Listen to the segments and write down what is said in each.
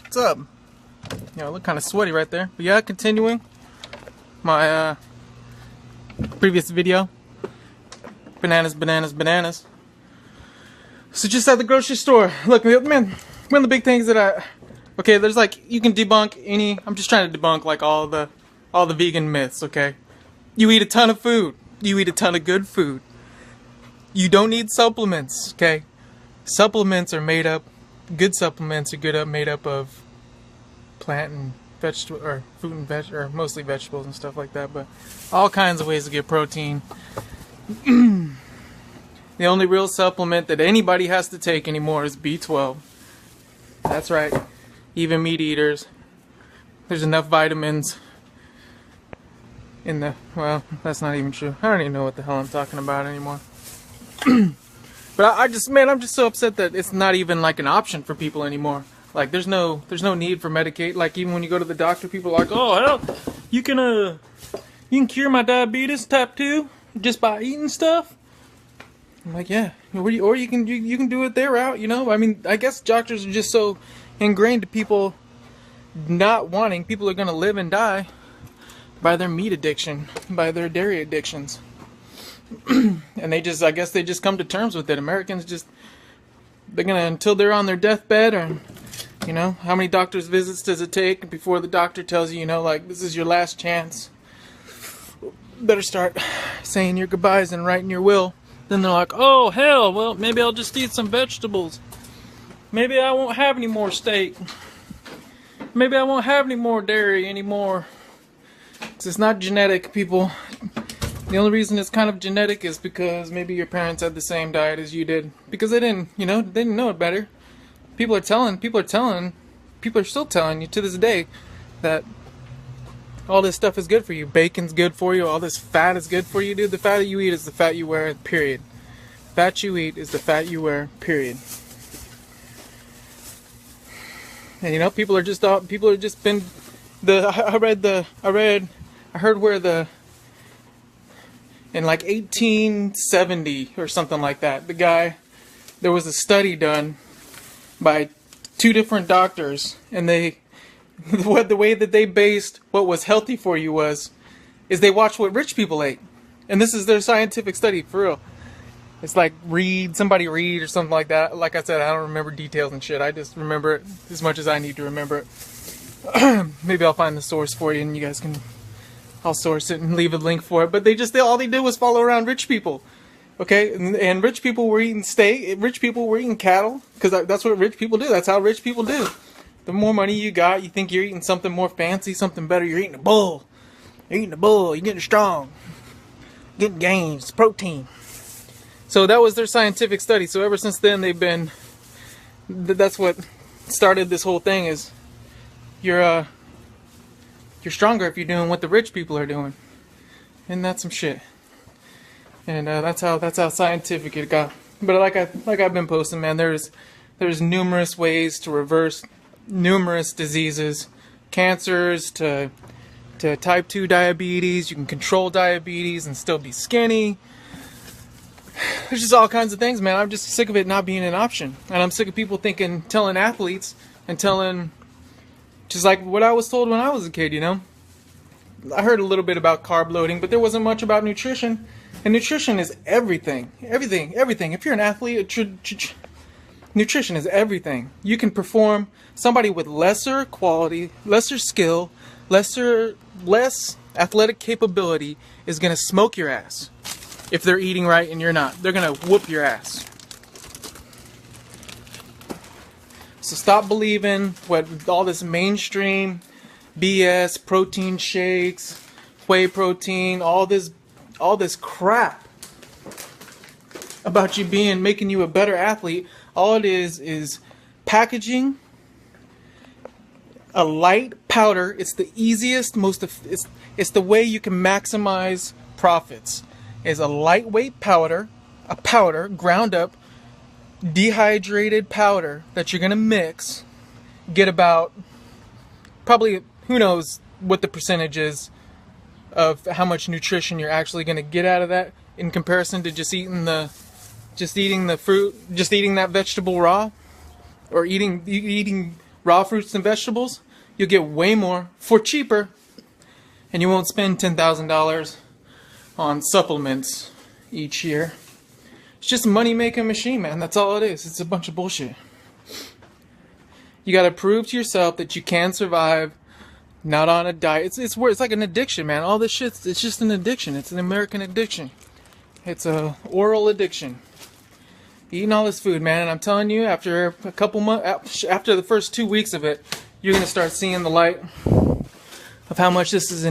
What's up? I look kind of sweaty right there. But yeah, continuing my previous video. Bananas. So just at the grocery store. Look, man, one of the big things that okay, there's like, you can debunk any, I'm just trying to debunk like all the vegan myths, okay? You eat a ton of food. You eat a ton of good food. You don't need supplements, okay? Supplements are made up, good supplements are made up of plant and vegetable, or fruit and veg, or mostly vegetables and stuff like that, but all kinds of ways to get protein. The only real supplement that anybody has to take anymore is B12. That's right. Even meat eaters. There's enough vitamins in the, well, that's not even true. I don't even know what the hell I'm talking about anymore. But I'm just so upset that it's not even like an option for people anymore. Like there's no need for Medicaid. Like even when you go to the doctor, people are like, oh hell, you can cure my diabetes type 2 just by eating stuff. I'm like, yeah, or you can do it their route, you know. I mean, I guess doctors are just so ingrained to people not wanting. People are gonna live and die by their meat addiction, by their dairy addictions, and I guess they just come to terms with it. Americans they're gonna, until they're on their deathbed, or you know, how many doctor's visits does it take before the doctor tells you, you know, like, this is your last chance. Better start saying your goodbyes and writing your will. Then they're like, oh hell, well maybe I'll just eat some vegetables. Maybe I won't have any more steak. Maybe I won't have any more dairy anymore. It's not genetic, people. The only reason it's kind of genetic is because maybe your parents had the same diet as you did. Because they didn't know it better. People are still telling you to this day that all this stuff is good for you. Bacon's good for you. All this fat is good for you, dude. The fat that you eat is the fat you wear, period. Fat you eat is the fat you wear, period. And you know, I heard where in like 1870 or something like that, there was a study done by 2 different doctors, and the way that they based what was healthy for you is they watched what rich people ate. And this is their scientific study, for real. It's like somebody read or something like that. Like I said, I don't remember details and shit. I just remember it as much as I need to remember it. Maybe I'll find the source for you and you guys I'll source it and leave a link for it. But all they did was follow around rich people. Okay, and rich people were eating steak. Rich people were eating cattle, because that's what rich people do. That's how rich people do. The more money you got, you think you're eating something more fancy, something better. You're eating a bull. You're eating a bull. You're getting strong. Getting gains, protein. So that was their scientific study. So ever since then, that's what started this whole thing. Is you're stronger if you're doing what the rich people are doing, and that's some shit. And that's how scientific it got. But like I've been posting, man, there's numerous ways to reverse numerous diseases, cancers to type 2 diabetes. You can control diabetes and still be skinny. There's just all kinds of things, man. I'm just sick of it not being an option, and I'm sick of people telling athletes and telling, just like what I was told when I was a kid. You know, I heard a little bit about carb loading, but there wasn't much about nutrition. And nutrition is everything. Everything. If you're an athlete, nutrition is everything. You can perform. Somebody with lesser quality, lesser skill, less athletic capability is going to smoke your ass. If they're eating right and you're not, they're going to whoop your ass. So stop believing what all this mainstream BS, protein shakes, whey protein, all this crap about making you a better athlete. All it is packaging a light powder. It's the easiest, it's the way you can maximize profits. Is a lightweight powder, ground up, dehydrated powder that you're gonna mix. Get about, probably, who knows what the percentage is of how much nutrition you're actually going to get out of that in comparison to just eating the fruit, just eating that vegetable raw. or eating raw fruits and vegetables, you'll get way more for cheaper, and you won't spend $10,000 on supplements each year. It's just a money-making machine, man. That's all it is. It's a bunch of bullshit. You got to prove to yourself that you can survive not on a diet. It's like an addiction, man. All this shit, it's just an addiction. It's an American addiction. It's a oral addiction. Eating all this food, man. And I'm telling you, after a couple months, after the first 2 weeks of it, you're going to start seeing the light of how much this is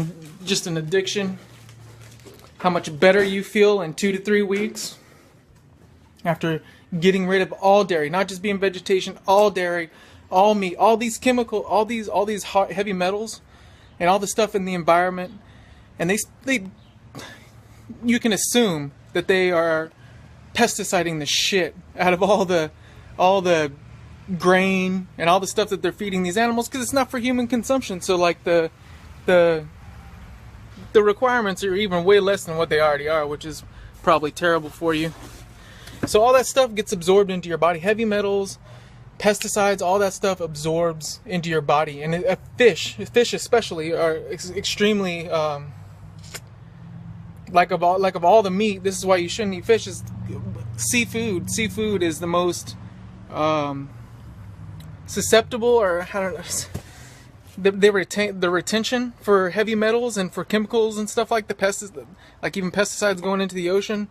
just an addiction. How much better you feel in 2 to 3 weeks after getting rid of all dairy, not just being vegetation, all dairy, all meat, all these chemical, all these heavy metals, and all the stuff in the environment, and they you can assume that they are pesticiding the shit out of all the grain and all the stuff that they're feeding these animals, because it's not for human consumption. So like the requirements are even way less than what they already are, which is probably terrible for you. So all that stuff gets absorbed into your body. Heavy metals, pesticides, all that stuff absorbs into your body. And fish especially, are extremely like of all the meat. This is why you shouldn't eat fish. Is seafood. Seafood is the most susceptible, or I don't know. The retention for heavy metals and for chemicals and stuff like like even pesticides going into the ocean.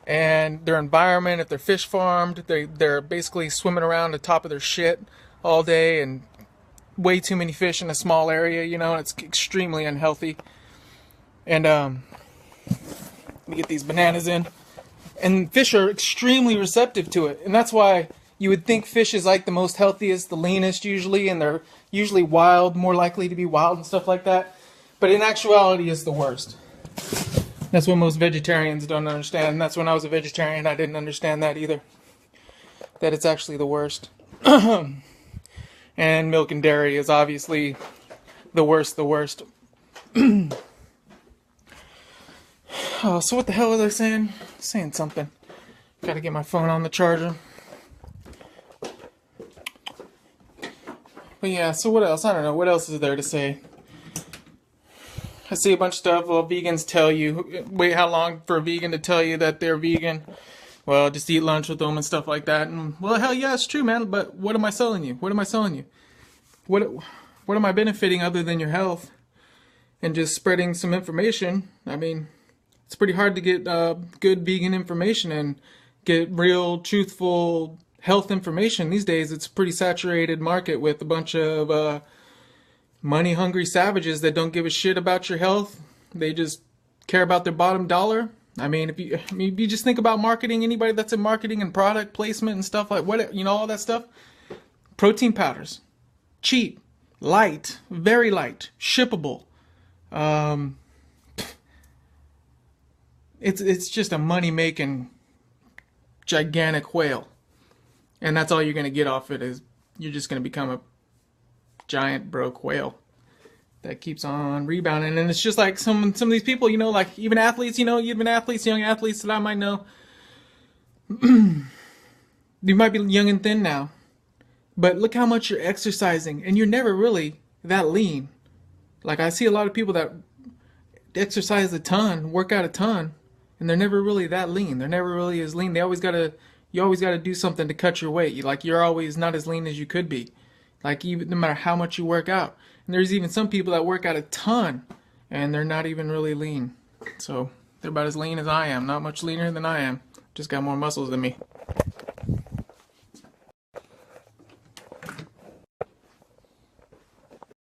And their environment, if they're fish farmed, they're basically swimming around the top of their shit all day, and way too many fish in a small area, you know, and it's extremely unhealthy. And let me get these bananas in. And fish are extremely receptive to it, and that's why you would think fish is like the most healthiest, the leanest usually, and they're usually wild, more likely to be wild and stuff like that. But in actuality, it's the worst. That's what most vegetarians don't understand. And that's when I was a vegetarian, I didn't understand that either. That it's actually the worst. And milk and dairy is obviously the worst. Oh, so what the hell was I saying? Saying something. Gotta get my phone on the charger. But yeah, so what else? I don't know. What else is there to say? I see a bunch of stuff. Well, vegans tell you, wait how long for a vegan to tell you that they're vegan? Well, just eat lunch with them and stuff like that. And well, hell yeah, it's true, man. But what am I selling you? What am I selling you? What am I benefiting other than your health and just spreading some information? I mean, it's pretty hard to get good vegan information and get real, truthful health information these days. It's a pretty saturated market with a bunch of money-hungry savages that don't give a shit about your health. They just care about their bottom dollar. I mean, if you just think about marketing, anybody that's in marketing and product placement and stuff like what, you know, all that stuff. Protein powders, cheap, light, very light, shippable. It's just a money-making gigantic whale, and that's all you're gonna get off it. Is you're just gonna become a giant broke whale that keeps on rebounding. And it's just like some of these people, you know, like even athletes, you know, young athletes that I might know. You might be young and thin now, but look how much you're exercising, and you're never really that lean. Like I see a lot of people that exercise a ton, work out a ton, and they're never really that lean. They're never really as lean. You always gotta do something to cut your weight. You're always not as lean as you could be. Like even no matter how much you work out. And there's even some people that work out a ton and they're not even really lean. So they're about as lean as I am. Not much leaner than I am. Just got more muscles than me.